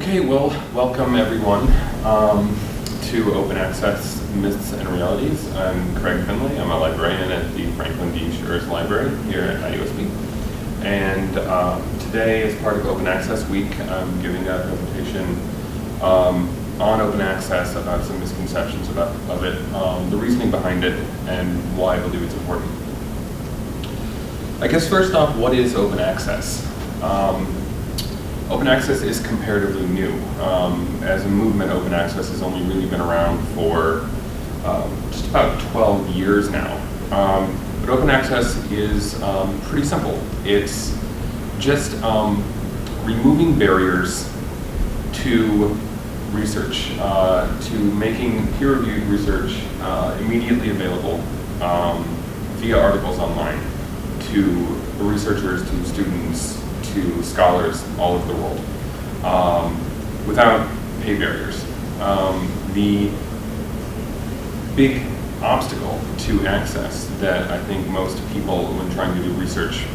Okay, well, welcome everyone to Open Access Myths and Realities. I'm Craig Finlay. I'm a librarian at the Franklin D. Scherz Library here at IUSB. And today, as part of Open Access Week, I'm giving a presentation on open access, about some misconceptions of it, the reasoning behind it, and why I believe it's important. I guess first off, what is open access? Open access is comparatively new. As a movement, open access has only really been around for just about 12 years now. But open access is pretty simple. It's just removing barriers to research, to making peer-reviewed research immediately available via articles online to researchers, to students, to scholars all over the world, without pay barriers. The big obstacle to access that I think most people, when trying to do research,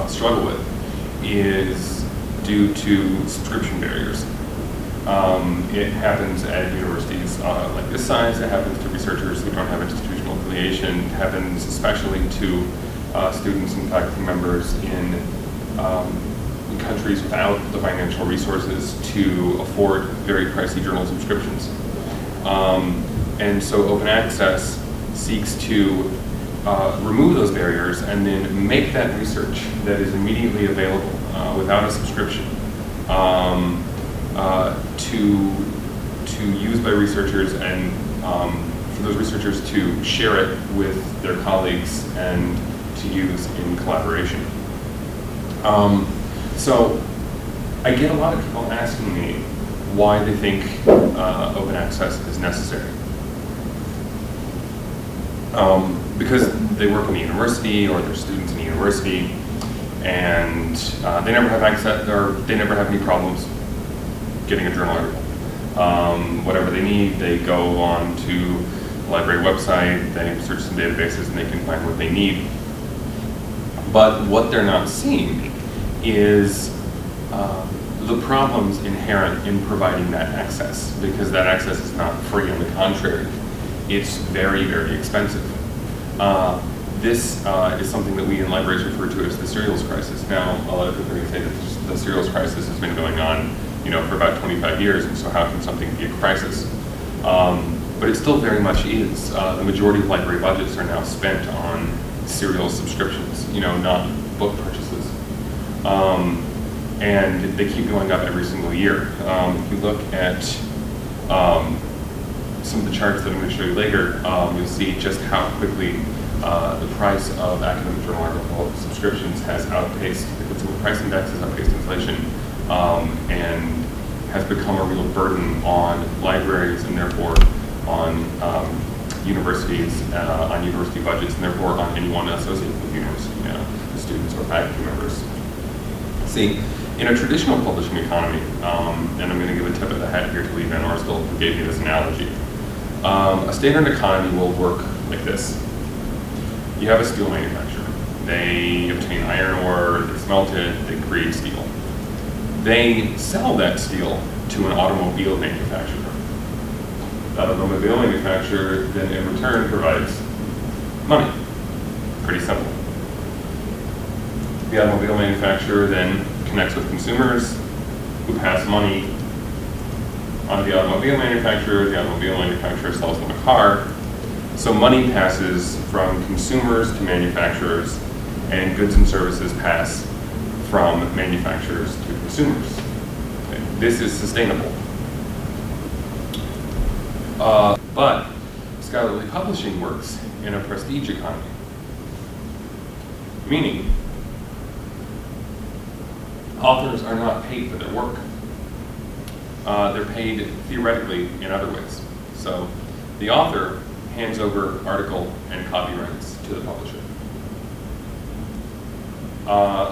struggle with is due to subscription barriers. It happens at universities like this size. It happens to researchers who don't have institutional affiliation. It happens especially to students and faculty members in countries without the financial resources to afford very pricey journal subscriptions. And so open access seeks to remove those barriers and then make that research that is immediately available without a subscription to use by researchers, and for those researchers to share it with their colleagues and to use in collaboration. So I get a lot of people asking me why they think open access is necessary. Because they work in the university or they're students in the university, and they never have access, or they never have any problems getting a journal article. Whatever they need, they go on to the library website, they search some databases, and they can find what they need. But what they're not seeing is the problems inherent in providing that access, because that access is not free. On the contrary, it's very, very expensive. This is something that we in libraries refer to as the serials crisis. Now, a lot of people are going to say that the serials crisis has been going on, for about 25 years, and so how can something be a crisis? But it still very much is. The majority of library budgets are now spent on serial subscriptions, not book purchases. And they keep going up every single year. If you look at some of the charts that I'm going to show you later, you'll see just how quickly the price of academic journal article subscriptions has outpaced, the consumer price index has outpaced inflation, and has become a real burden on libraries, and therefore on universities, on university budgets, and therefore on anyone associated with university, the students or faculty members. See, in a traditional publishing economy, and I'm going to give a tip of the hat here to Lee Van Orstel, who gave me this analogy. A standard economy will work like this. You have a steel manufacturer. They obtain iron ore, they smelt it, they create steel. They sell that steel to an automobile manufacturer. That automobile manufacturer then in return provides money. Pretty simple. The automobile manufacturer then connects with consumers who pass money on the automobile manufacturer. The automobile manufacturer sells them a car. So money passes from consumers to manufacturers, and goods and services pass from manufacturers to consumers. Okay. This is sustainable. But scholarly publishing works in a prestige economy, meaning authors are not paid for their work. They're paid theoretically in other ways. So the author hands over article and copyrights to the publisher.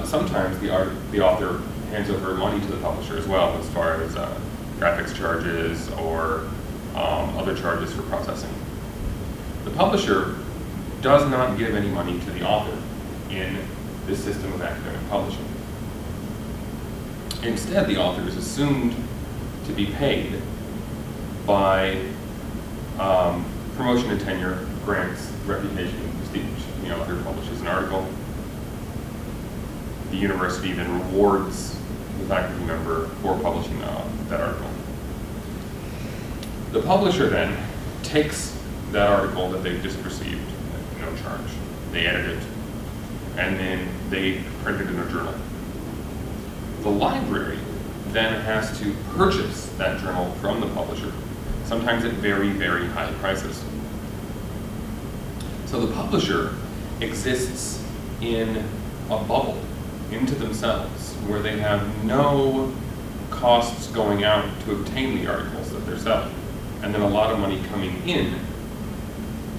Sometimes the author hands over money to the publisher as well, as far as graphics charges or other charges for processing. The publisher does not give any money to the author in this system of academic publishing. Instead, the author is assumed to be paid by promotion and tenure, grants, reputation, and prestige. The author publishes an article. The university then rewards the faculty member for publishing that article. The publisher then takes that article that they've just received at no charge. They edit it, and then they print it in a journal. The library then has to purchase that journal from the publisher, sometimes at very, very high prices. So the publisher exists in a bubble into themselves where they have no costs going out to obtain the articles that they're selling, and then a lot of money coming in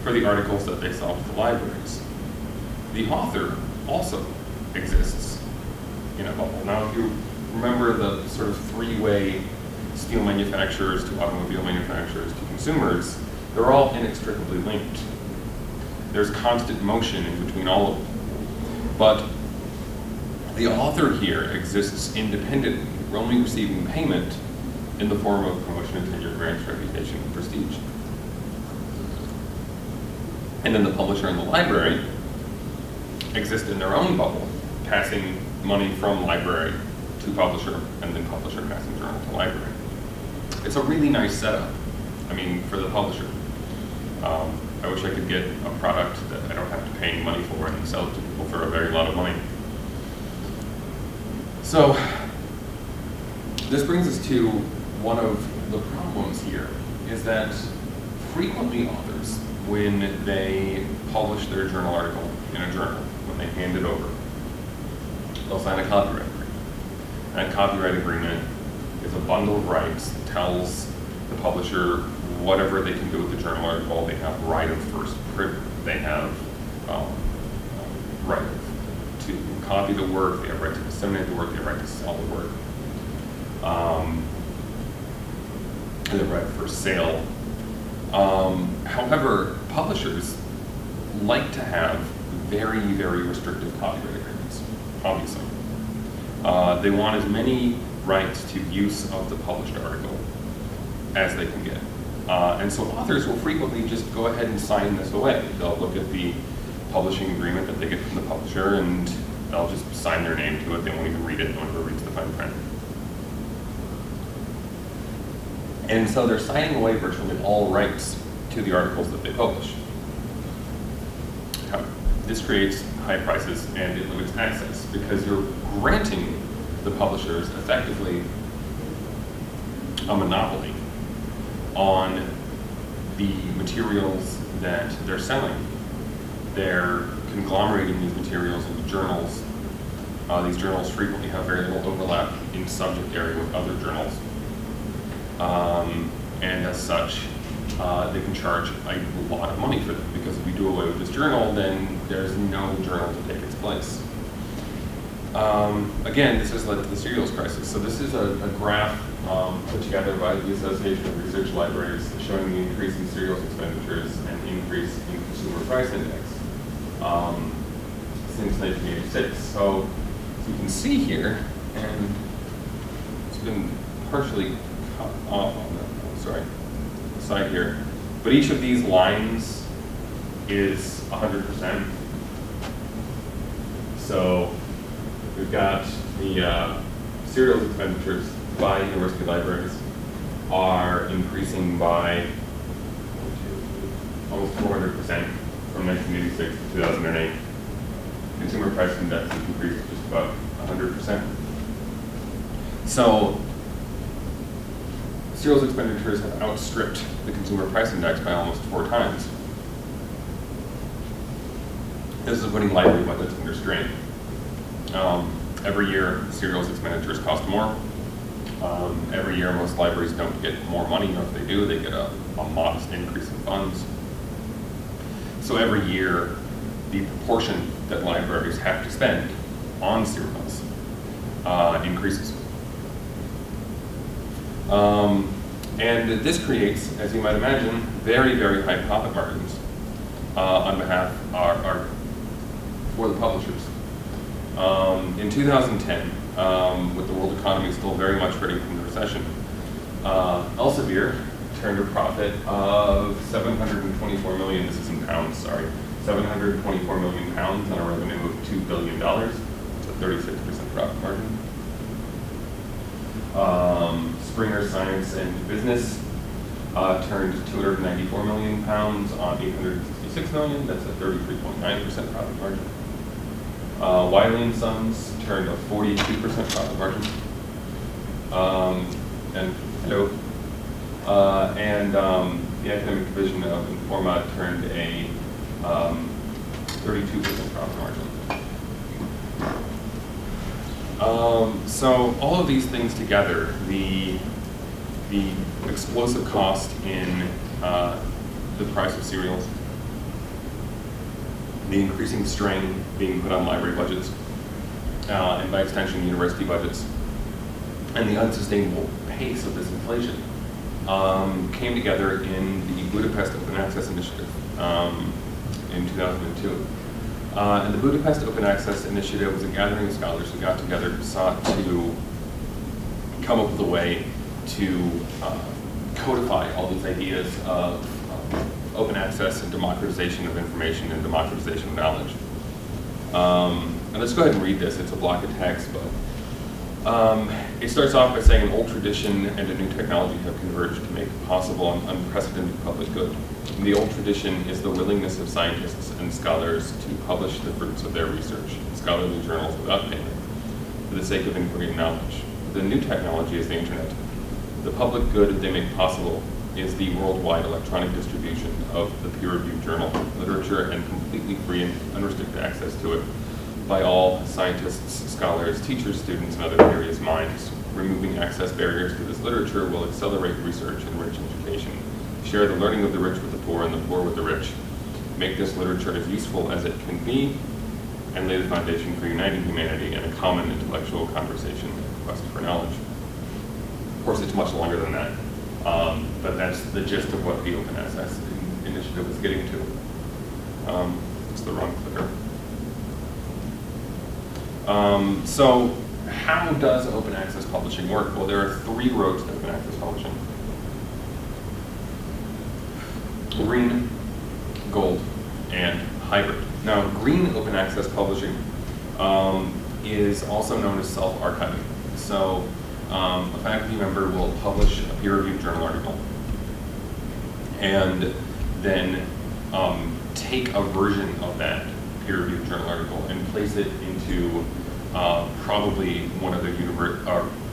for the articles that they sell to the libraries. The author also exists in a bubble. Now, if you remember the sort of three-way steel manufacturers to automobile manufacturers to consumers, they're all inextricably linked. There's constant motion in between all of them. But the author here exists independently, only receiving payment in the form of promotion and tenure, grants, reputation, and prestige. And then the publisher and the library exist in their own bubble, passing money from library to publisher, and then publisher passing journal to library. It's a really nice setup, I mean, for the publisher. I wish I could get a product that I don't have to pay any money for and sell it to people for a very lot of money. So, this brings us to one of the problems here, is that frequently authors, when they publish their journal article in a journal, when they hand it over, they'll sign a copyright agreement. And a copyright agreement is a bundle of rights that tells the publisher whatever they can do with the journal article. They have right of first print, they have right to copy the work, they have right to disseminate the work, they have right to sell the work. They have right of first sale. However, publishers like to have very, very restrictive copyright agreements, obviously. They want as many rights to use of the published article as they can get. And so authors will frequently just go ahead and sign this away. They'll look at the publishing agreement that they get from the publisher and they'll just sign their name to it. They won't even read it. No one ever reads the fine print. And so they're signing away virtually all rights to the articles that they publish. This creates high prices and it limits access because you're granting the publishers effectively a monopoly on the materials that they're selling. They're conglomerating these materials into journals. These journals frequently have very little overlap in subject area with other journals. And as such, they can charge a lot of money for them, because if we do away with this journal, then there's no journal to take its place. Again, this has led to the serials crisis. So this is a graph put together by the Association of Research Libraries showing the increase in serials expenditures and increase in consumer price index since 1986. So you can see here, and it's been partially cut off on the side here, but each of these lines is 100%. So we've got the serials expenditures by university libraries are increasing by almost 400% from 1986 to 2008. Consumer price index has increased just about 100%. So serials expenditures have outstripped the consumer price index by almost 4 times. This is putting library budgets under strain. Every year, serials expenditures cost more. Every year, most libraries don't get more money, or if they do, they get a modest increase in funds. So every year, the proportion that libraries have to spend on serials increases. And this creates, as you might imagine, very, very high profit margins on behalf for the publishers. In 2010, with the world economy still very much hurting from the recession. Elsevier turned a profit of 724 million, this is in pounds, sorry, 724 million pounds on a revenue of $2 billion, it's a 36% profit margin. Springer Science and Business turned 294 million pounds on 866 million, that's a 33.9% profit margin. Wiley & Sons turned a 42% profit margin. The academic division of Informa turned a 32% profit margin. So all of these things together, the explosive cost in the price of cereals, the increasing strain being put on library budgets, and by extension university budgets, and the unsustainable pace of this inflation came together in the Budapest Open Access Initiative in 2002. And the Budapest Open Access Initiative was a gathering of scholars who got together and sought to come up with a way to codify all these ideas of open access and democratization of information and democratization of knowledge. And let's go ahead and read this. It's a block of text, but it starts off by saying an old tradition and a new technology have converged to make possible an unprecedented public good. And the old tradition is the willingness of scientists and scholars to publish the fruits of their research in scholarly journals without payment, for the sake of inquiry and knowledge. The new technology is the internet. The public good they make possible is the worldwide electronic distribution of the peer-reviewed journal literature and completely free and unrestricted access to it by all scientists, scholars, teachers, students, and other curious minds. Removing access barriers to this literature will accelerate research, enrich education, share the learning of the rich with the poor and the poor with the rich, make this literature as useful as it can be, and lay the foundation for uniting humanity in a common intellectual conversation and quest for knowledge. Of course, it's much longer than that, but that's the gist of what the Open Access Initiative was getting to. It's the wrong clicker. So how does open access publishing work? Well, there are three roads to open access publishing. Green, gold, and hybrid. Now, green open access publishing is also known as self-archiving. So a faculty member will publish a peer-reviewed journal article and then take a version of that peer-reviewed journal article and place it into probably one of the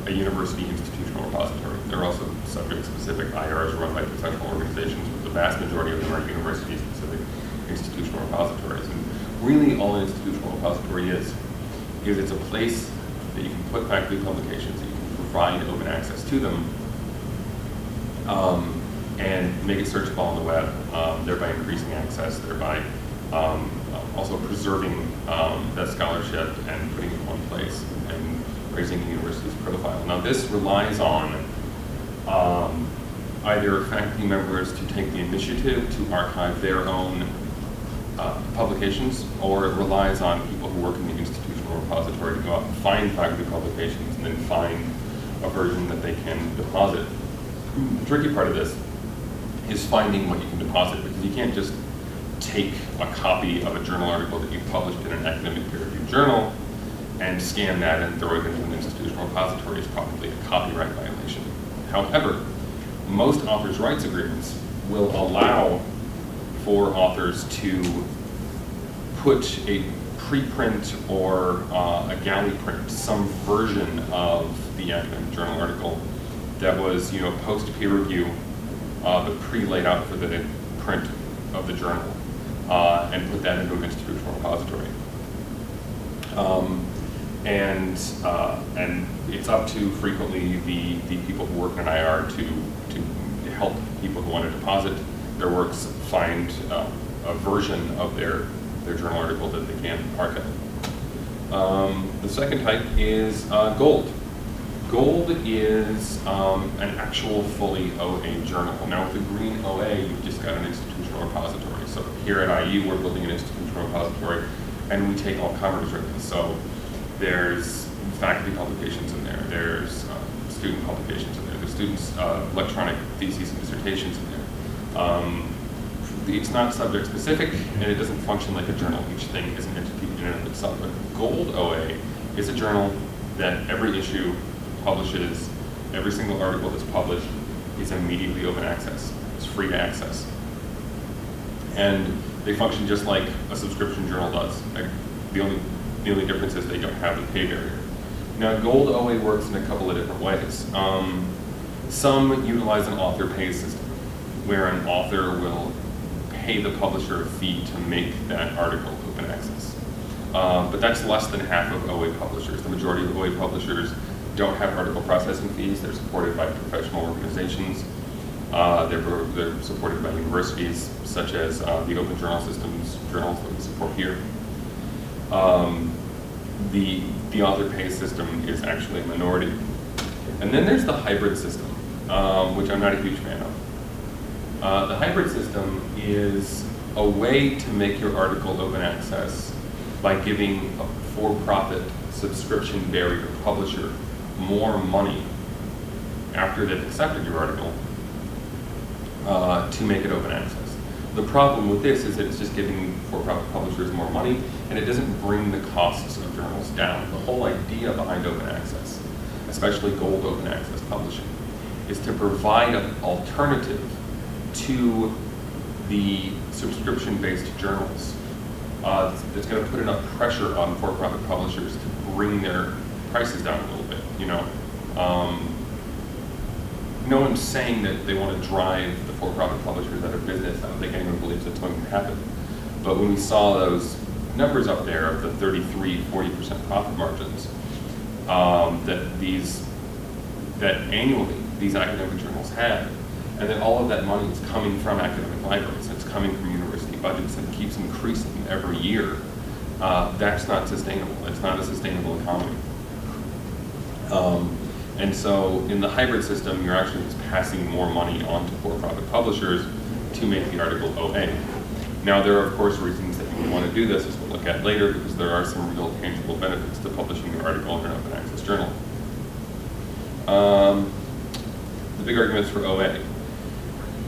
a university institutional repository. There are also subject-specific IRs run by professional organizations, but the vast majority of them are university-specific institutional repositories. And really all an institutional repository is it's a place that you can put faculty publications, that you can provide open access to them, and make it searchable on the web, thereby increasing access, thereby also preserving that scholarship and putting it in one place and raising the university's profile. Now this relies on either faculty members to take the initiative to archive their own publications, or it relies on people who work in the institutional repository to go out and find faculty publications and then find a version that they can deposit. The tricky part of this is finding what you can deposit, because you can't just take a copy of a journal article that you published in an academic peer-reviewed journal and scan that and throw it into an institutional repository. Is probably a copyright violation. However, most authors' rights agreements will allow for authors to put a preprint or a galley print, some version of the academic journal article that was, post peer review, but pre-laid out for the print of the journal, and put that into an institutional repository. And it's up to frequently the people who work in an IR to help people who want to deposit their works find a version of their journal article that they can archive. The second type is gold. Gold is an actual fully OA journal. Now with the green OA, you've just got an institutional repository. So here at IU, we're building an institutional repository, and we take all comers written. So there's faculty publications in there. There's student publications in there. There's students' electronic theses and dissertations in there. It's not subject specific, and it doesn't function like a journal. Each thing is an entity in and of itself. But Gold OA is a journal that every issue publishes. Every single article that's published is immediately open access. It's free to access. And they function just like a subscription journal does. Like, the only difference is they don't have the pay barrier. Now, Gold OA works in a couple of different ways. Some utilize an author pay system, where an author will pay the publisher a fee to make that article open access. But that's less than half of OA publishers. The majority of OA publishers don't have article processing fees. They're supported by professional organizations. They're supported by universities, such as the Open Journal Systems journals that we support here. The author pay system is actually a minority. And then there's the hybrid system, which I'm not a huge fan of. The hybrid system is a way to make your article open access by giving a for-profit subscription barrier publisher more money after they've accepted your article to make it open access. The problem with this is that it's just giving for-profit publishers more money, and it doesn't bring the costs of journals down. The whole idea behind open access, especially Gold open access publishing, is to provide an alternative to the subscription-based journals that's going to put enough pressure on for-profit publishers to bring their prices down a little bit. No one's saying that they want to drive the for-profit publishers out of business. I don't think anyone believes that's going to happen. But when we saw those numbers up there of the 33–40% profit margins that annually these academic journals had, and that all of that money is coming from academic libraries, it's coming from university budgets, and it keeps increasing every year, that's not sustainable. It's not a sustainable economy. And so in the hybrid system, you're actually just passing more money on to for-profit publishers to make the article OA. Now, there are, of course, reasons that you would want to do this, as we'll look at later, because there are some real tangible benefits to publishing your article in an open access journal. The big arguments for OA.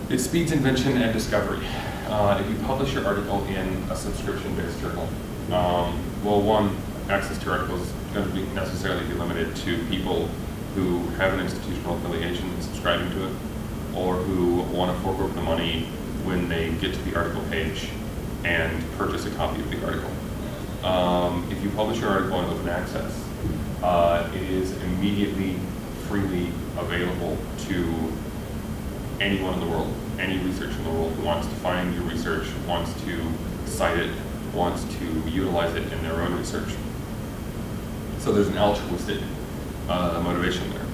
It speeds invention and discovery. If you publish your article in a subscription-based journal, well, one, access to your articles is going to be necessarily be limited to people who have an institutional affiliation and subscribing to it, or who want to fork over the money when they get to the article page and purchase a copy of the article. If you publish your article in open access, it is immediately freely available to anyone in the world, any researcher in the world who wants to find your research, wants to cite it, wants to utilize it in their own research. So there's an altruistic motivation there.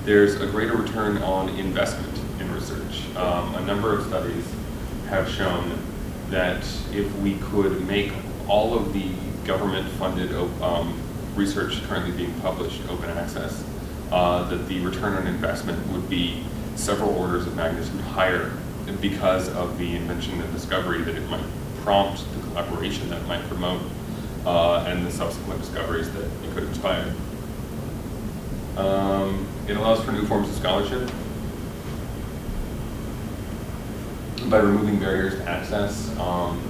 There's a greater return on investment in research. A number of studies have shown that if we could make all of the government-funded research currently being published open access, that the return on investment would be several orders of magnitude higher because of the invention and discovery that it might prompt, the collaboration that it might promote, and the subsequent discoveries that it could inspire. It allows for new forms of scholarship by removing barriers to access.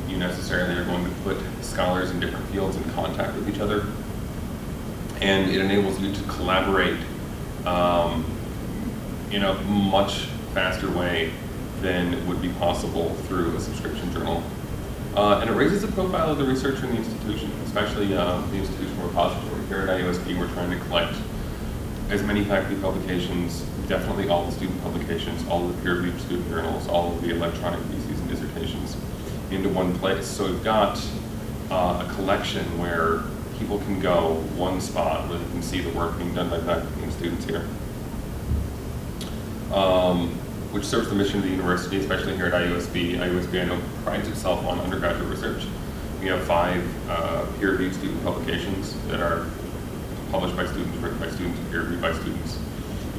You necessarily are going to put scholars in different fields in contact with each other, and it enables you to collaborate in a much faster way than would be possible through a subscription journal. And it raises the profile of the researcher in the institution, especially the institutional repository. Here at IUSB, we're trying to collect as many faculty publications, definitely all the student publications, all of the peer-reviewed student journals, all of the electronic theses and dissertations into one place. So we've got a collection where people can go one spot where they can see the work being done by faculty and students here, which serves the mission of the university, especially here at IUSB. IUSB, I know, prides itself on undergraduate research. We have 5 peer-reviewed student publications that are published by students, written by students, and peer-reviewed by students.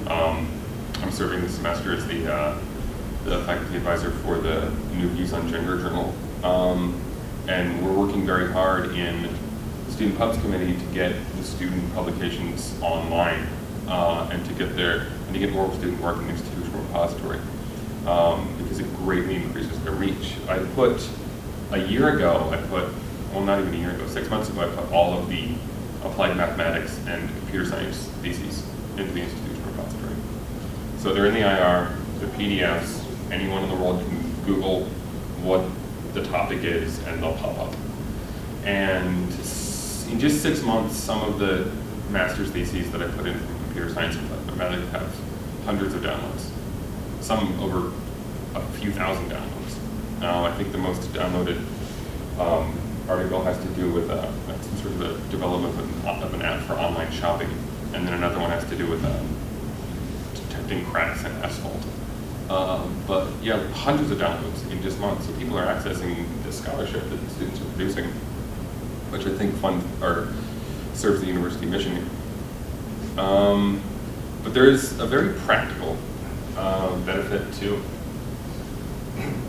I'm serving this semester as the faculty advisor for the New Views on Gender journal. And we're working very hard in the Student Pubs Committee to get the student publications online and to get more student work in the institutional repository because it greatly increases their reach. A year ago, well, not even a year ago, 6 months ago, I put all of the applied mathematics and computer science theses into the institutional repository. So they're in the IR, they're PDFs, anyone in the world can Google what the topic is and they'll pop up. And in just 6 months, some of the master's theses that I put in from computer science and mathematics have hundreds of downloads, some over a few thousand downloads. I think the most downloaded article has to do with some sort of a development of an app for online shopping, and then another one has to do with detecting cracks in asphalt. But yeah, hundreds of downloads in just months. So people are accessing the scholarship that the students are producing, which I think serves the university mission. But there is a very practical benefit too.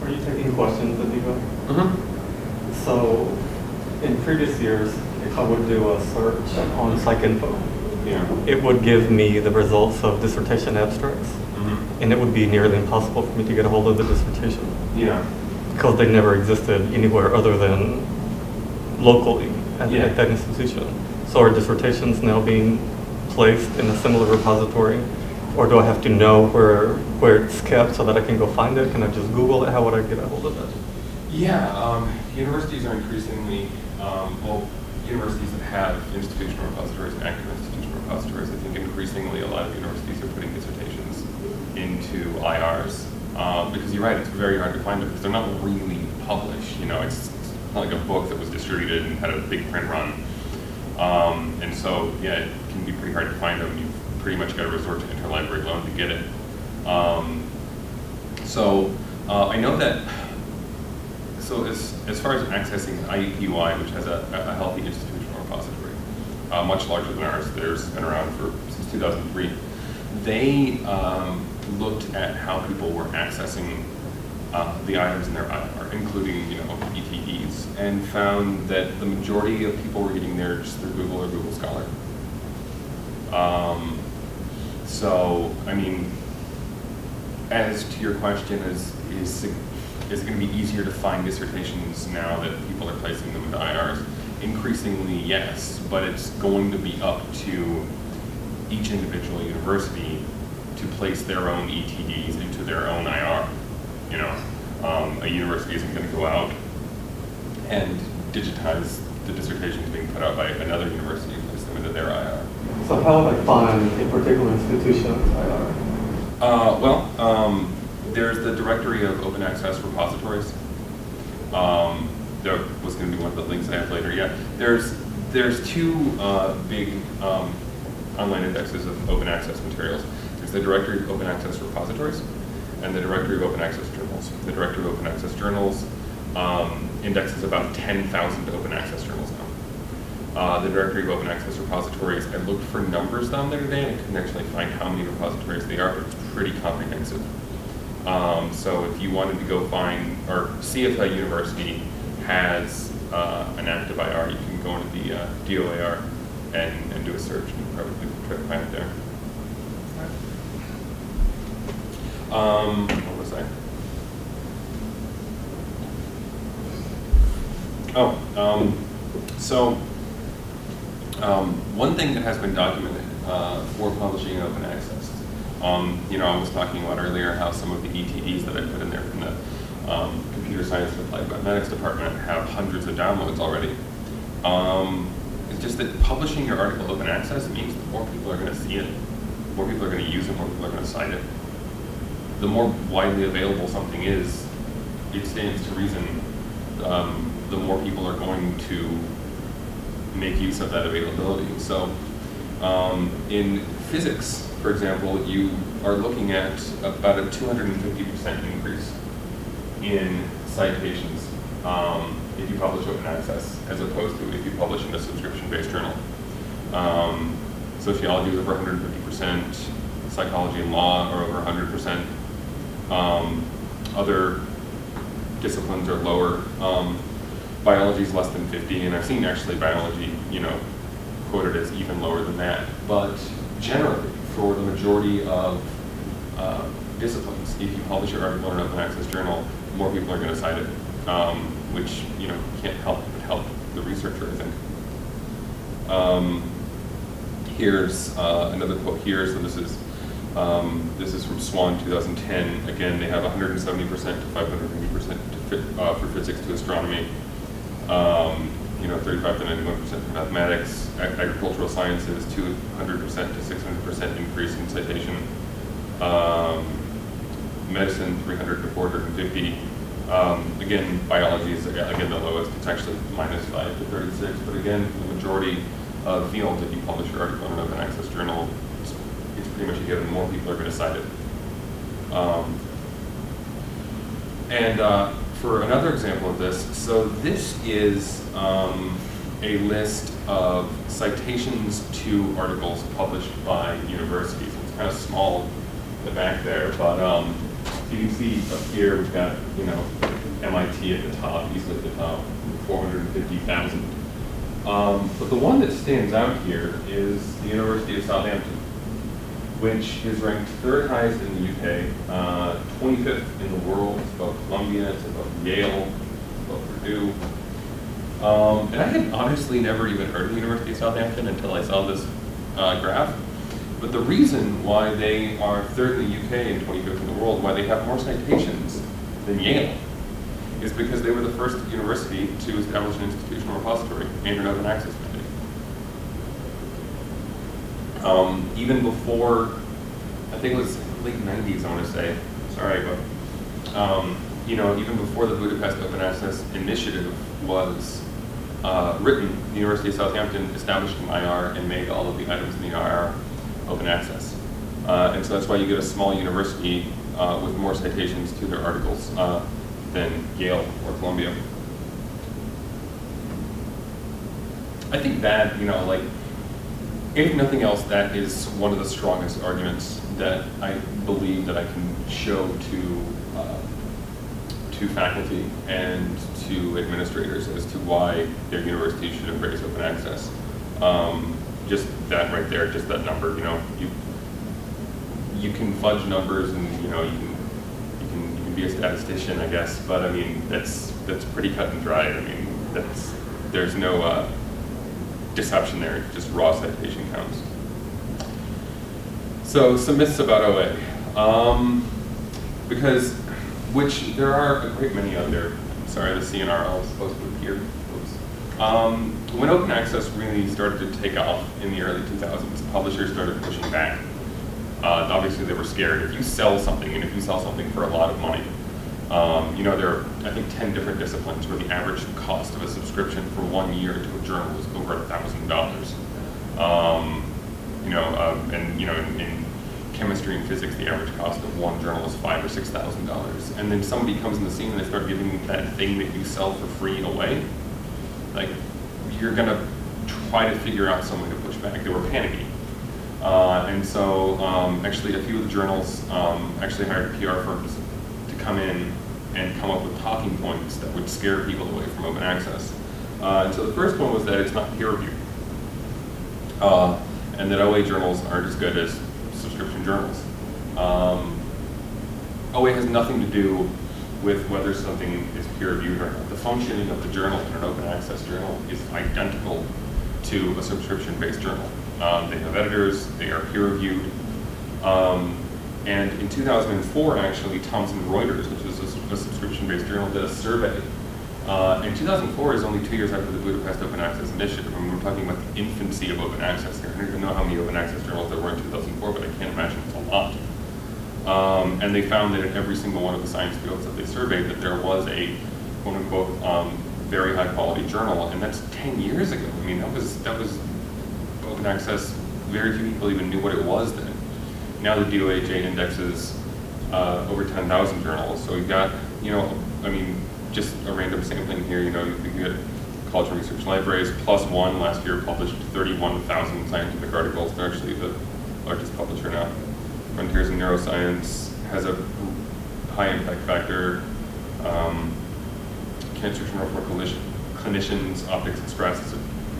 Are you taking questions, Adiva? Mm-hmm. So, in previous years, if I would do a search on PsycInfo, it would give me the results of dissertation abstracts, and it would be nearly impossible for me to get a hold of the dissertation. Yeah. Because they never existed anywhere other than locally at that institution. So are dissertations now being placed in a similar repository? Or do I have to know where it's kept so that I can go find it? Can I just Google it? How would I get a hold of it? Yeah, universities are increasingly, universities that have institutional repositories and active institutional repositories, I think increasingly a lot of universities are putting dissertations into IRs. Because you're right, it's very hard to find them because they're not really published. It's not like a book that was distributed and had a big print run. And so, yeah, it can be pretty hard to find them. You've pretty much got to resort to interlibrary loan to get it. I know that, so as far as accessing IUPUI, which has a healthy institutional repository, much larger than ours, theirs has been around since 2003, they looked at how people were accessing the items in their IR, including ETEs, and found that the majority of people were getting there just through Google or Google Scholar. So, I mean, as to your question, is it going to be easier to find dissertations now that people are placing them into IRs? Increasingly, yes, but it's going to be up to each individual university to place their own ETDs into their own IR. A university isn't going to go out and digitize the dissertations being put out by another university and place them into their IR. So how would I find a particular institution's IR? There's the directory of open access repositories. There was going to be one of the links I have later. Yeah, there's two big online indexes of open access materials. There's the directory of open access repositories and the directory of open access journals. The directory of open access journals indexes about 10,000 open access journals now. The directory of open access repositories, I looked for numbers down there today and I couldn't actually find how many repositories they are, but it's pretty comprehensive. So if you wanted to go find or see if a university has an active IR, you can go into the DOAR and do a search and probably try to find it there. What was I? One thing that has been documented for publishing in open access. I was talking about earlier how some of the ETEs that I put in there from the computer science and applied mathematics department have hundreds of downloads already. It's just that publishing your article open access means that more people are going to see it, more people are going to use it, more people are going to cite it. The more widely available something is, it stands to reason the more people are going to make use of that availability. So in physics, for example, you are looking at about a 250% increase in citations if you publish open access, as opposed to if you publish in a subscription-based journal. Sociology is over 150%, psychology and law are over 100%. Other disciplines are lower. Biology is less than 50, and I've seen actually biology, quoted as even lower than that. But generally, for the majority of disciplines, if you publish your article in an open access journal, more people are going to cite it, which can't help but help the researcher, I think. Here's another quote here. So this is from Swan 2010. Again, they have 170% to 580% for physics to astronomy. 35 to 91% for mathematics, agricultural sciences, 200% to 600% increase in citation. Medicine, 300 to 450. Again, biology is again the lowest. It's actually -5 to 36. But again, for the majority of fields, if you publish your article in an open access journal, it's pretty much a given. More people are going to cite it. For another example of this, so this is a list of citations to articles published by universities. It's kind of small in the back there, but you can see up here we've got MIT at the top, easily at the top, 450,000. But the one that stands out here is the University of Southampton, which is ranked 3rd highest in the UK, 25th in the world. It's above Columbia, it's above Yale, it's above Purdue. And I had honestly never even heard of the University of Southampton until I saw this graph. But the reason why they are 3rd in the UK and 25th in the world, why they have more citations than Yale, is because they were the first university to establish an institutional repository and an open access mandate. Even before, I think it was late 90s, I want to say, sorry, but even before the Budapest Open Access Initiative was written, the University of Southampton established an IR and made all of the items in the IR open access. And so that's why you get a small university with more citations to their articles than Yale or Columbia. I think that, if nothing else, that is one of the strongest arguments that I believe that I can show to faculty and to administrators as to why their university should embrace open access. Just that right there, just that number. You can fudge numbers, and you can be a statistician, I guess. But I mean, that's pretty cut and dry. I mean, there's no deception there. It's just raw citation counts. So some myths about OA, which there are a great many out there. Sorry, the CNRL is supposed to appear. When open access really started to take off in the early 2000s, publishers started pushing back. Obviously, they were scared. If you sell something, and if you sell something for a lot of money, there are, I think, 10 different disciplines where the average cost of a subscription for 1 year to a journal is over $1,000. In chemistry and physics, the average cost of one journal is $5,000 or $6,000. And then somebody comes in the scene and they start giving that thing that you sell for free away. Like, you're gonna try to figure out some way to push back. They were panicky. And so actually a few of the journals actually hired PR firms to come in and come up with talking points that would scare people away from open access. And so the first one was that it's not peer reviewed. And that OA journals aren't as good as subscription journals. OA has nothing to do with whether something is peer reviewed or not. The functioning of the journal in an open access journal is identical to a subscription-based journal. They have editors, they are peer reviewed. And in 2004, actually, Thomson Reuters, which is a subscription-based journal, did a survey. And 2004 is only 2 years after the Budapest Open Access Initiative. I mean, we're talking about the infancy of open access here. I don't even know how many open access journals there were in 2004, but I can't imagine it's a lot. And they found that in every single one of the science fields that they surveyed that there was a quote-unquote very high-quality journal, and that's 10 years ago. I mean, that was open access. Very few people even knew what it was then. Now the DOAJ indexes over 10,000 journals, so we've got, just a random sampling here. You get College and Research Libraries, +1 last year published 31,000 scientific articles. They're actually the largest publisher now. Frontiers in Neuroscience has a high impact factor. Cancer Journal for Clinicians, Optics Express is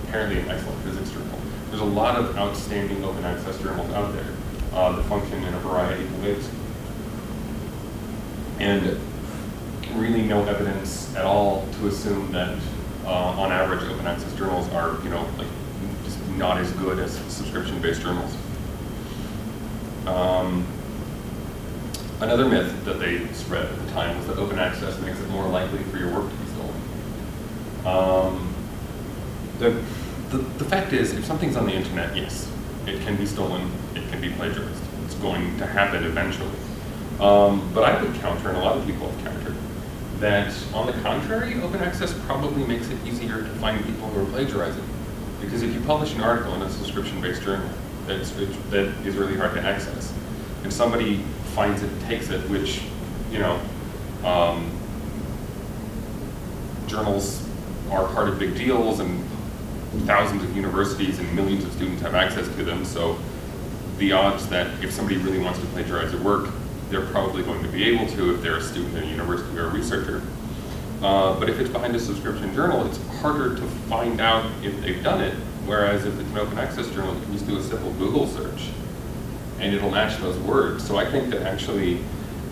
apparently an excellent physics journal. There's a lot of outstanding open access journals out there that function in a variety of ways. And really no evidence at all to assume that on average open access journals are, like just not as good as subscription-based journals. Another myth that they spread at the time was that open access makes it more likely for your work to be stolen. The fact is, if something's on the internet, yes, it can be stolen, it can be plagiarized. It's going to happen eventually. But I would counter, and a lot of people have countered, that on the contrary, open access probably makes it easier to find people who are plagiarizing. Because if you publish an article in a subscription-based journal that is really hard to access, if somebody finds it and takes it, which, journals are part of big deals and thousands of universities and millions of students have access to them, so the odds that if somebody really wants to plagiarize your work, they're probably going to be able to if they're a student at a university or a researcher. But if it's behind a subscription journal, it's harder to find out if they've done it, whereas if it's an open access journal, you can just do a simple Google search and it'll match those words. So I think that actually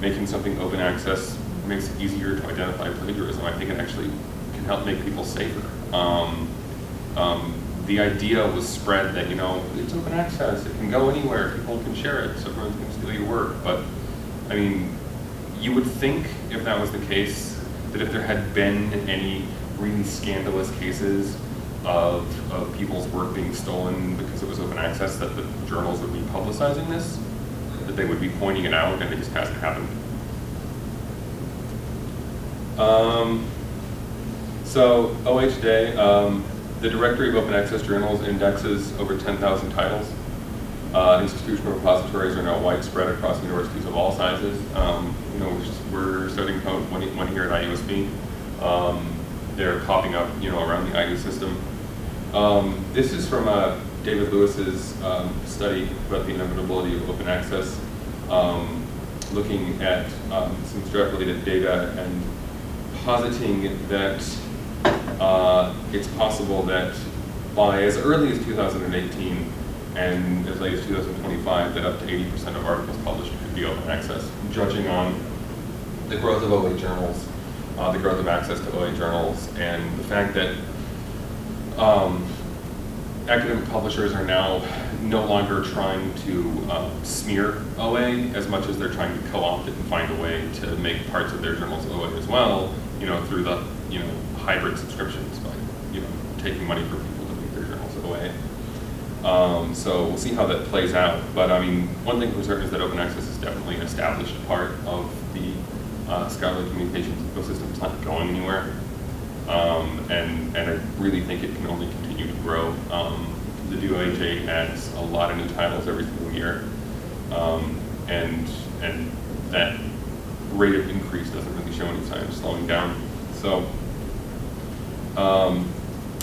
making something open access makes it easier to identify plagiarism. I think it actually can help make people safer. The idea was spread that, it's open access, it can go anywhere, people can share it, so everyone's going to steal your work. But, I mean, you would think if that was the case, that if there had been any really scandalous cases of people's work being stolen because it was open access, that the journals would be publicizing this, that they would be pointing it out, and it just hasn't happened. So OA today, the Directory of Open Access Journals indexes over 10,000 titles. Institutional repositories are now widespread across universities of all sizes. We're starting one here at IUSB. They're popping up, around the IU system. This is from David Lewis's study about the inevitability of open access, looking at some extrapolated data and positing that it's possible that by as early as 2018 and as late as 2025, that up to 80% of articles published could be open access, judging on the growth of OA journals, the growth of access to OA journals, and the fact that academic publishers are now no longer trying to smear OA as much as they're trying to co-opt it and find a way to make parts of their journals OA as well, through the hybrid subscriptions by taking money from people to make their journals OA. So we'll see how that plays out. But I mean, one thing for certain is that open access is definitely an established part of the scholarly communications ecosystem. It's not going anywhere. And I really think it can only continue to grow. The DOAJ adds a lot of new titles every single year, and that rate of increase doesn't really show any signs of slowing down. So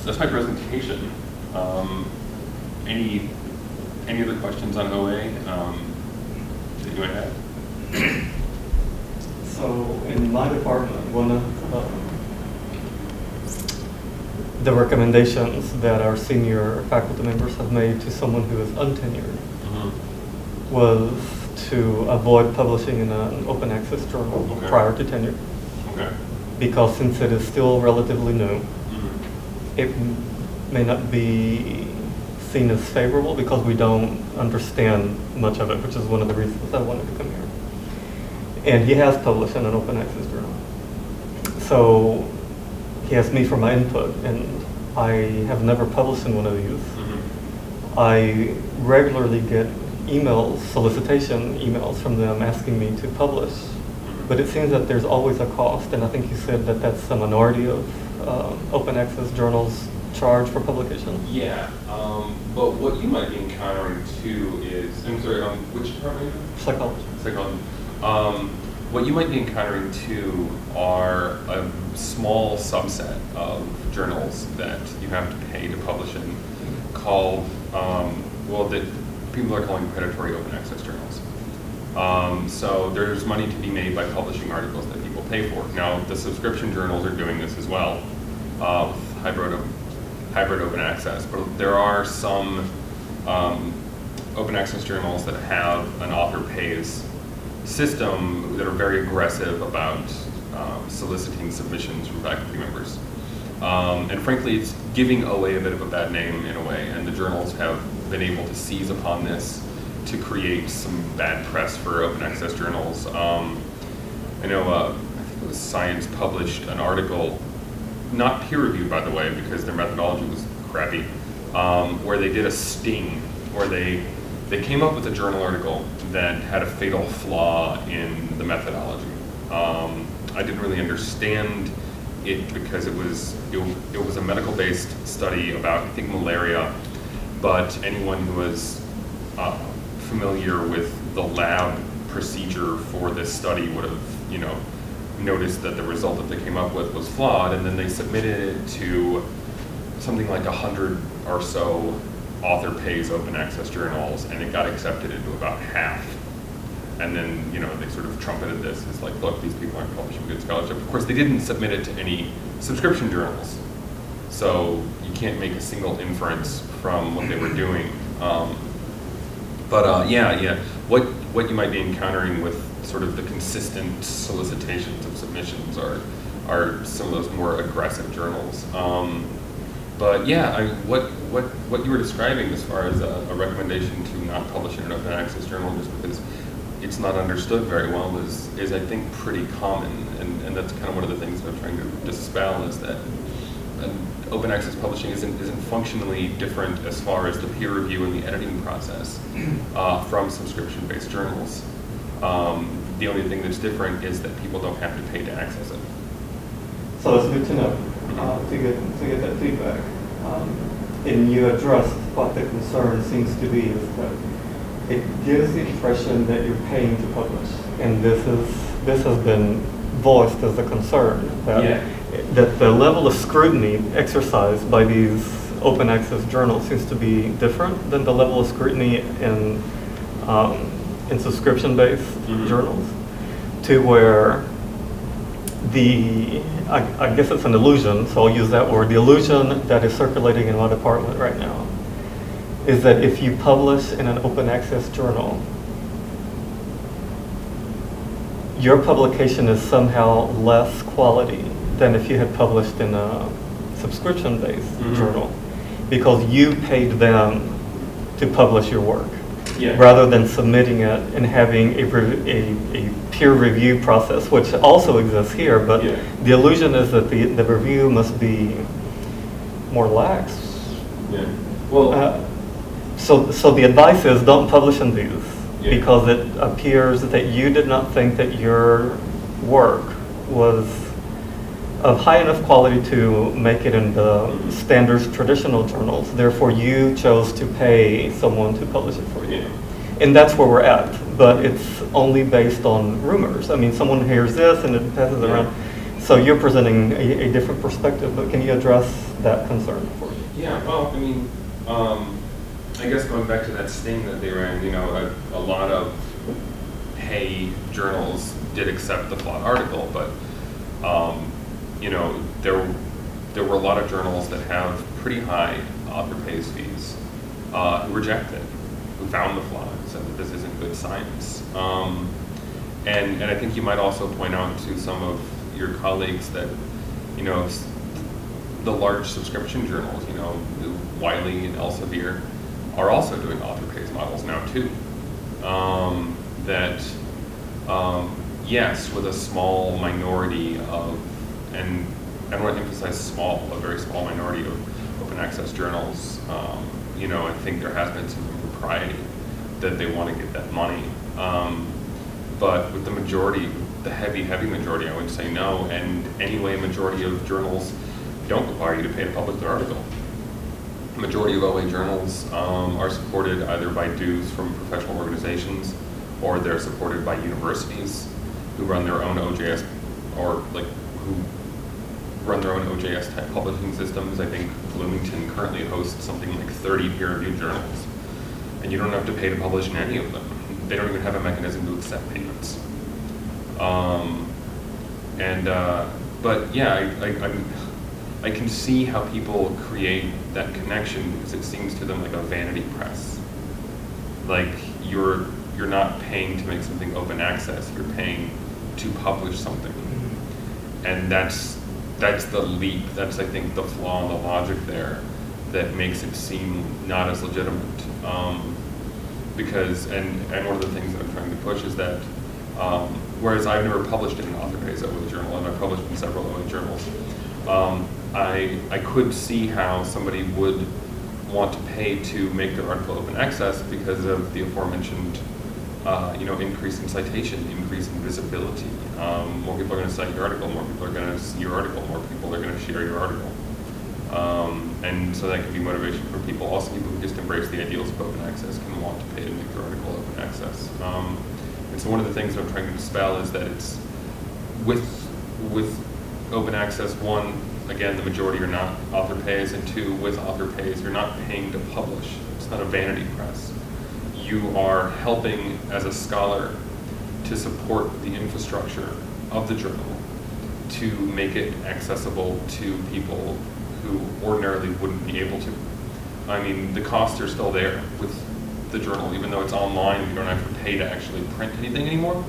that's my presentation. Any other questions on OA that you might have? So in my department, one of the recommendations that our senior faculty members have made to someone who is untenured was to avoid publishing in an open access journal prior to tenure. Okay. Because since it is still relatively new, it may not be seen as favorable because we don't understand much of it, which is one of the reasons I wanted to come here. And he has published in an open access journal. So he asked me for my input, and I have never published in one of these. I regularly get solicitation emails from them asking me to publish, but it seems that there's always a cost, and I think you said that that's the minority of open access journals charge for publication. Yeah, but what you might be encountering too is, I'm sorry, which department? Psychology. Psychology. What you might be encountering too are a small subset of journals that you have to pay to publish in, called, that people are calling predatory open access journals. So there's money to be made by publishing articles that people pay for. Now, the subscription journals are doing this as well. with hybrid open access, but there are some open access journals that have an author pays system that are very aggressive about soliciting submissions from faculty members. And frankly, it's giving away a bit of a bad name in a way, and the journals have been able to seize upon this to create some bad press for open access journals. I know, I think it was Science published an article, not peer reviewed by the way, because their methodology was crappy, where they did a sting, where they came up with a journal article that had a fatal flaw in the methodology. I didn't really understand it because it was a medical-based study about, I think, malaria, but anyone who was familiar with the lab procedure for this study would have, noticed that the result that they came up with was flawed, and then they submitted it to something like 100 or so author pays open access journals, and it got accepted into about half. And then, they sort of trumpeted this as like, look, these people aren't publishing good scholarship. Of course, they didn't submit it to any subscription journals, so you can't make a single inference from what they were doing. What you might be encountering with sort of the consistent solicitations of submissions are some of those more aggressive journals. What you were describing as far as a recommendation to not publish in an open access journal just because it's not understood very well is I think pretty common, and that's kind of one of the things that I'm trying to dispel, is that open access publishing isn't functionally different as far as the peer review and the editing process from subscription-based journals. The only thing that's different is that people don't have to pay to access it. So that's good to know, to get that feedback. And you addressed what the concern seems to be, is that it gives the impression that you're paying to publish. And this has been voiced as a concern, that the level of scrutiny exercised by these open access journals seems to be different than the level of scrutiny in subscription-based journals, to where I guess it's an illusion, so I'll use that word, the illusion that is circulating in my department right now is that if you publish in an open access journal, your publication is somehow less quality than if you had published in a subscription-based journal, because you paid them to publish your work, rather than submitting it and having a peer review process, which also exists here, but the illusion is that the review must be more lax. So the advice is don't publish in these, because it appears that you did not think that your work was of high enough quality to make it in the standards traditional journals. Therefore, you chose to pay someone to publish it for you. And that's where we're at, but it's only based on rumors. I mean, someone hears this and it passes around. So you're presenting a different perspective, but can you address that concern for you? Yeah, well, I mean, I guess going back to that sting that they ran, a lot of pay journals did accept the flawed article, but there were a lot of journals that have pretty high author pays fees who rejected, who found the flaw, said that this isn't good science. And I think you might also point out to some of your colleagues that, the large subscription journals, Wiley and Elsevier, are also doing author pays models now too. Yes, with a small minority of, and I want to emphasize small, a very small minority of open access journals, I think there has been some impropriety that they want to get that money. But with the majority, the heavy majority, I would say no. And anyway, a majority of journals don't require you to pay to publish their article. The majority of OA journals are supported either by dues from professional organizations, or they're supported by universities who run their own OJS, or who run their own OJS type publishing systems. I think Bloomington currently hosts something like 30 peer-reviewed journals, and you don't have to pay to publish in any of them. They don't even have a mechanism to accept payments. I can see how people create that connection because it seems to them like a vanity press. Like you're not paying to make something open access, you're paying to publish something. And that's the leap, that's I think the flaw in the logic there that makes it seem not as legitimate. Because, and one of the things that I'm trying to push is that, whereas I've never published in an author-pays OA journal, and I've published in several OA journals, I could see how somebody would want to pay to make their article open access because of the aforementioned increase in citation, increase in visibility. More people are going to cite your article, more people are going to see your article, more people are going to share your article. And so that can be motivation for people. Also, people who just embrace the ideals of open access can want to pay to make their article open access. And so one of the things that I'm trying to dispel is that it's with open access, one, again, the majority are not author pays, and two, with author pays, you're not paying to publish. It's not a vanity press. You are helping as a scholar to support the infrastructure of the journal to make it accessible to people who ordinarily wouldn't be able to. I mean, the costs are still there with the journal, even though it's online, you don't have to pay to actually print anything anymore.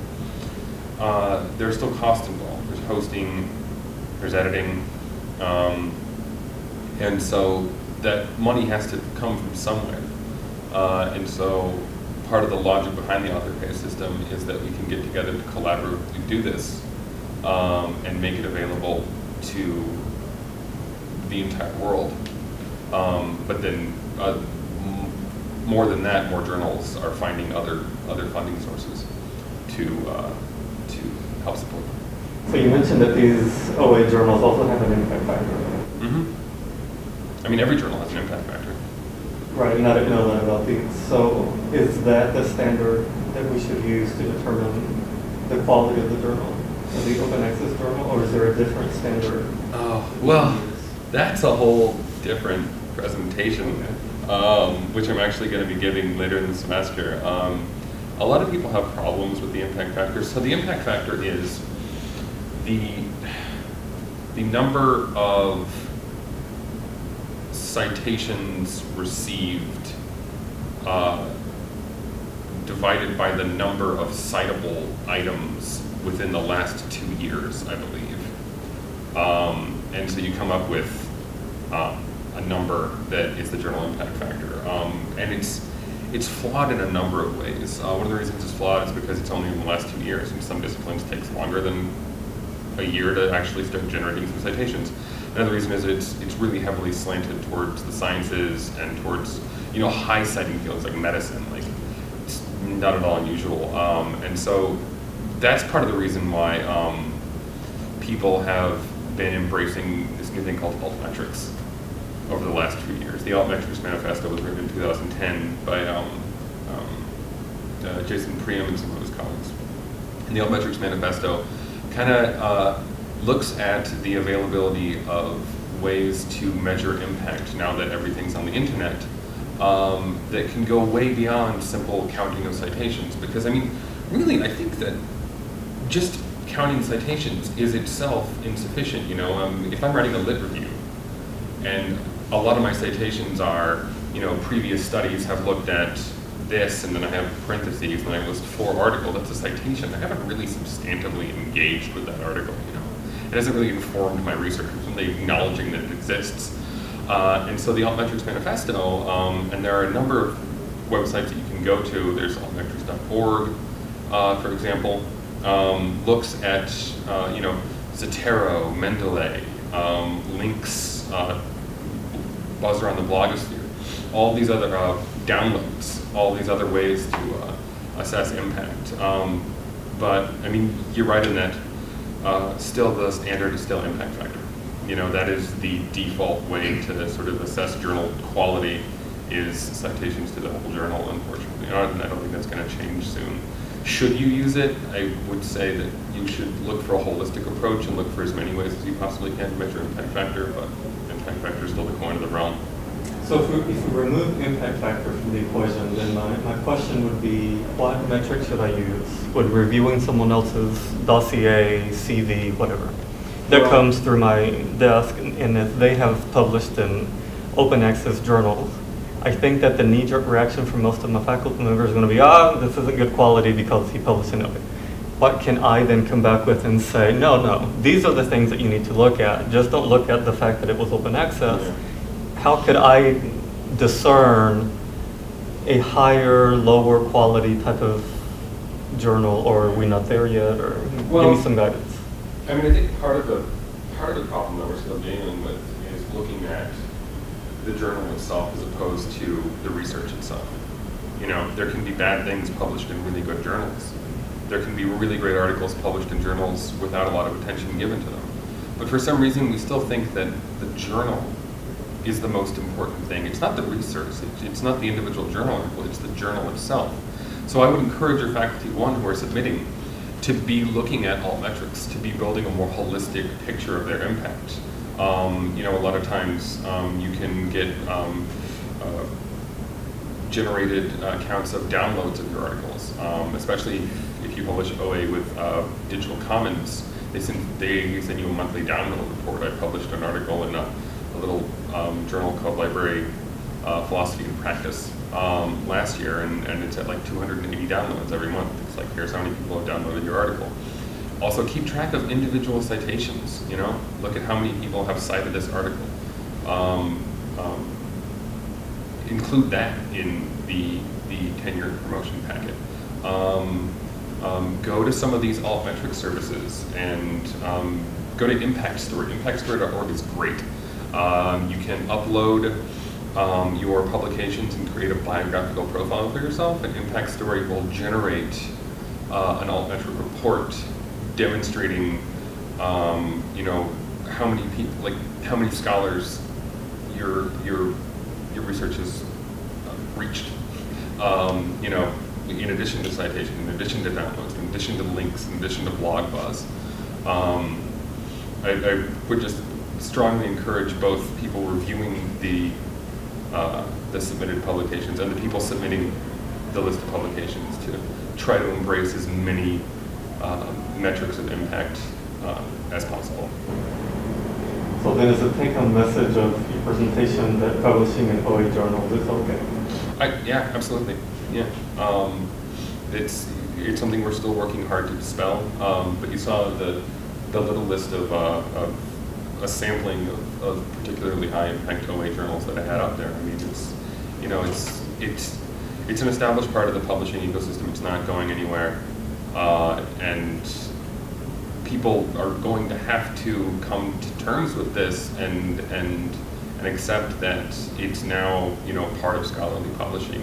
There's still costs involved. There's hosting, there's editing, and so that money has to come from somewhere. And so part of the logic behind the author pay system is that we can get together to collaboratively do this and make it available to the entire world. But then more than that, more journals are finding other funding sources to help support them. So you mentioned that these OA journals also have an impact factor. Mm-hmm. I mean, every journal has an impact factor. Right, and I didn't know that about these. So is that the standard that we should use to determine the quality of the journal, of the open access journal, or is there a different standard? Oh, well, that's a whole different presentation, which I'm actually going to be giving later in the semester. A lot of people have problems with the impact factor. So the impact factor is the number of citations received divided by the number of citable items within the last 2 years, I believe. And so you come up with a number that is the journal impact factor. And it's flawed in a number of ways. One of the reasons it's flawed is because it's only in the last 2 years. In some disciplines it takes longer than a year to actually start generating some citations. Another reason is it's really heavily slanted towards the sciences and towards high citing fields like medicine. Like it's not at all unusual. And so that's part of the reason why people have been embracing this new thing called altmetrics over the last few years. The Altmetrics Manifesto was written in 2010 by Jason Priam and some of his colleagues. And the Altmetrics Manifesto kind of looks at the availability of ways to measure impact now that everything's on the internet that can go way beyond simple counting of citations. Because I mean, really, I think that just counting citations is itself insufficient. If I'm writing a lit review and a lot of my citations are, previous studies have looked at this, and then I have parentheses, and I list 4 articles, that's a citation. I haven't really substantively engaged with that article, It hasn't really informed my research. I'm simply acknowledging that it exists. And so the Altmetrics Manifesto, and there are a number of websites that you can go to. There's altmetrics.org, for example, looks at, Zotero, Mendeley, links, buzz around the blogosphere, all these other downloads, all these other ways to assess impact. But I mean, you're right in that still the standard is still impact factor. That is the default way to sort of assess journal quality is citations to the whole journal, unfortunately. I don't think that's going to change soon. Should you use it? I would say that you should look for a holistic approach and look for as many ways as you possibly can to measure impact factor, but impact factor is still the coin of the realm. So if we remove impact factor from the equation, then my question would be, what metric should I use? Would reviewing someone else's dossier, CV, whatever, that Well- comes through my desk, and that they have published in open access journals. I think that the knee-jerk reaction from most of my faculty members is going to be, this isn't good quality because he published in it. What can I then come back with and say, no, these are the things that you need to look at. Just don't look at the fact that it was open access. Yeah. How could I discern a higher, lower quality type of journal, or are we not there yet, or give Well, me some guidance? I mean, I think part of the problem that we're still dealing with is looking at the journal itself as opposed to the research itself. You know, there can be bad things published in really good journals. There can be really great articles published in journals without a lot of attention given to them. But for some reason, we still think that the journal is the most important thing. It's not the research, it's not the individual journal article, it's the journal itself. So I would encourage your faculty, one, who are submitting, to be looking at alt metrics, to be building a more holistic picture of their impact. You know, a lot of times you can get generated counts of downloads of your articles, especially if you publish OA with Digital Commons. They send you a monthly download report. I published an article in a little journal called Librarian Philosophy and Practice last year, and it's at like 280 downloads every month. It's like, here's how many people have downloaded your article. Also, keep track of individual citations. You know, look at how many people have cited this article. Include that in the tenure promotion packet. Go to some of these alt metric services and go to Impact Story. ImpactStory.org is great. You can upload your publications and create a biographical profile for yourself, and Impact Story will generate an alt metric report demonstrating, you know, how many people, like how many scholars your research has reached. You know, in addition to citation, in addition to downloads, in addition to links, in addition to blog buzz. I would just strongly encourage both people reviewing the submitted publications and the people submitting the list of publications to try to embrace as many metrics of impact as possible. So then is the take-home message of your presentation that publishing in OA journals is okay? Yeah, absolutely. Yeah, it's something we're still working hard to dispel. But you saw the little list of a sampling of particularly high impact OA journals that I had up there. I mean, it's, you know, it's an established part of the publishing ecosystem. It's not going anywhere, and people are going to have to come to terms with this and accept that it's now, you know, part of scholarly publishing,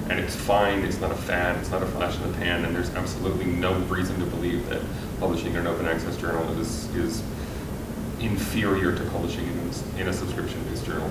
and it's fine. It's not a fad. It's not a flash in the pan, and there's absolutely no reason to believe that publishing in an open access journal is inferior to publishing in a subscription-based journal.